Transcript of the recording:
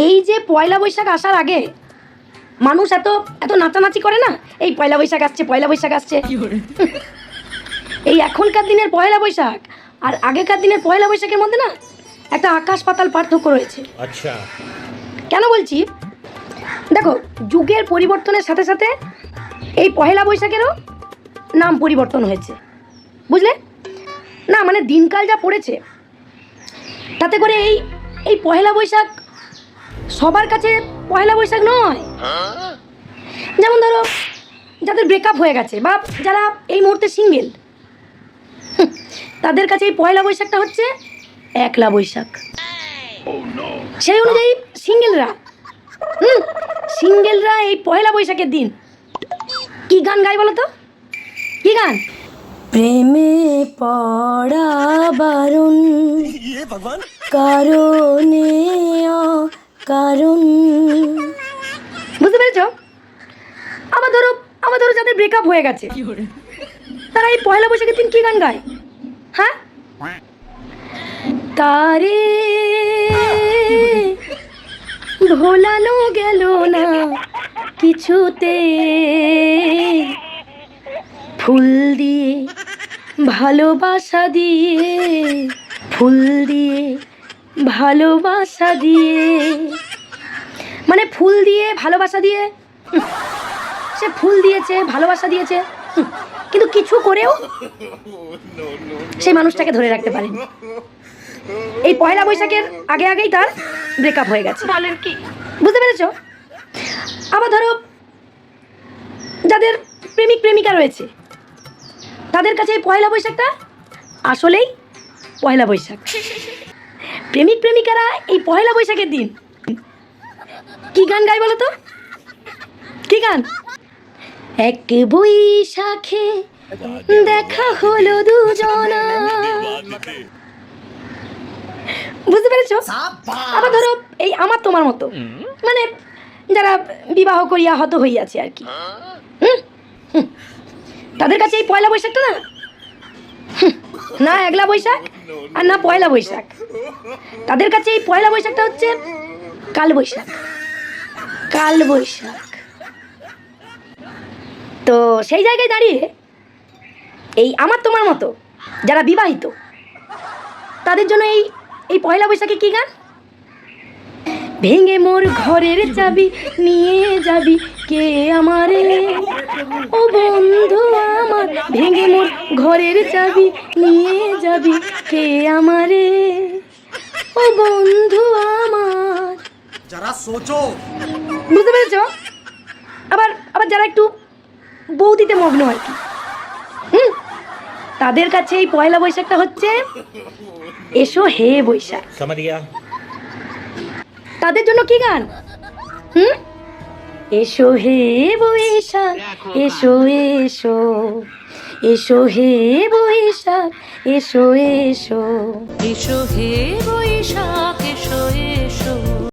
এই যে পয়লা বৈশাখ আসার আগে মানুষ এত এত নাচানাচি করে না, এই পয়লা বৈশাখ আসছে, পয়লা বৈশাখ আসছে। এই এখনকার দিনের পয়লা বৈশাখ আর আগেকার দিনের পয়লা বৈশাখের মধ্যে না একটা আকাশ পাতাল পার্থক্য রয়েছে। আচ্ছা, কেন বলছি? দেখো, যুগের পরিবর্তনের সাথে সাথে এই পয়লা বৈশাখেরও নাম পরিবর্তন হয়েছে, বুঝলে না? মানে দিনকাল যা পড়েছে তাতে করে এই এই পয়লা বৈশাখ সবার কাছে পয়লা বৈশাখ নয়। যেমন ধরো, যাদের ব্রেকআপ হয়ে গেছে বা যারা এই মুহূর্তে সিঙ্গেল, তাদের কাছে এই পয়লা বৈশাখটা হচ্ছে একলা বৈশাখ। সেই অনুযায়ী সিঙ্গেলরা এই পয়লা বৈশাখের দিন কি গান গায় বলো তো? কি গান? প্রেমে পড়া বারণ, কারণে কারণ। বুঝতে পেরেছ? আবার ধরো যাদের ব্রেকআপ হয়ে গেছে, তারা এই পয়লা বৈশাখের দিন কি গান গায়? হ্যাঁ, তারে ভোলানো গেল না কিছুতে, ফুল দিয়ে ভালোবাসা দিয়ে, ফুল দিয়ে ভালোবাসা দিয়ে। মানে ফুল দিয়ে ভালোবাসা দিয়ে, সে ফুল দিয়েছে, ভালোবাসা দিয়েছে, কিন্তু কিছু করেও সেই মানুষটাকে ধরে রাখতে পারেনি। এই পয়লা বৈশাখের আগেই তার ব্রেকআপ হয়ে গেছে। বলেন কি? বুঝতে পেরেছ? আবার ধরো, যাদের প্রেমিক প্রেমিকা রয়েছে, তাদের কাছে এই পয়লা বৈশাখটা আসলেই পয়লা বৈশাখ। প্রেমিক প্রেমিকারা এই পয়লা বৈশাখের দিন কি গান গায় বলো তো? কি গান? এক বৈশাখে দেখা হলো দুজনা। বুঝতে পেরেছ? আবার ধরো, এই আমার তোমার মতো, মানে যারা বিবাহ করিয়া হত হইয়াছে আর কি, তাদের কাছে এই পয়লা বৈশাখটা না একলা বৈশাখ আর না পয়লা বৈশাখ। তাদের কাছে এই পয়লা বৈশাখটা হচ্ছে কাল বৈশাখ। কাল বৈশাখ। তো সেই জায়গায় দাঁড়িয়ে এই আমার তোমার মতো যারা বিবাহিত, তাদের জন্য এই পয়লা বৈশাখে কি গান? ভেঙে মোর ঘরের চাবি নিয়ে যাবি কে আমারে, ও বন্ধু আমার, ভেঙে মোর ঘরের চাবি নিয়ে যাবি কে আমারে, ও বন্ধু আমার। যারা সোচো। বুঝতে পেরেছ? আবার যারা একটু বৌদিতে মগ্ন আর কি, তাদের কাছে এই পয়লা বৈশাখটা হচ্ছে এসো হে বৈশাখ। তাদের জন্য কি গান? এসো হে বৈশাখ, এসো এসো, এসো হে বৈশাখ, এসো এসো, এসো হে বৈশাখ, এসো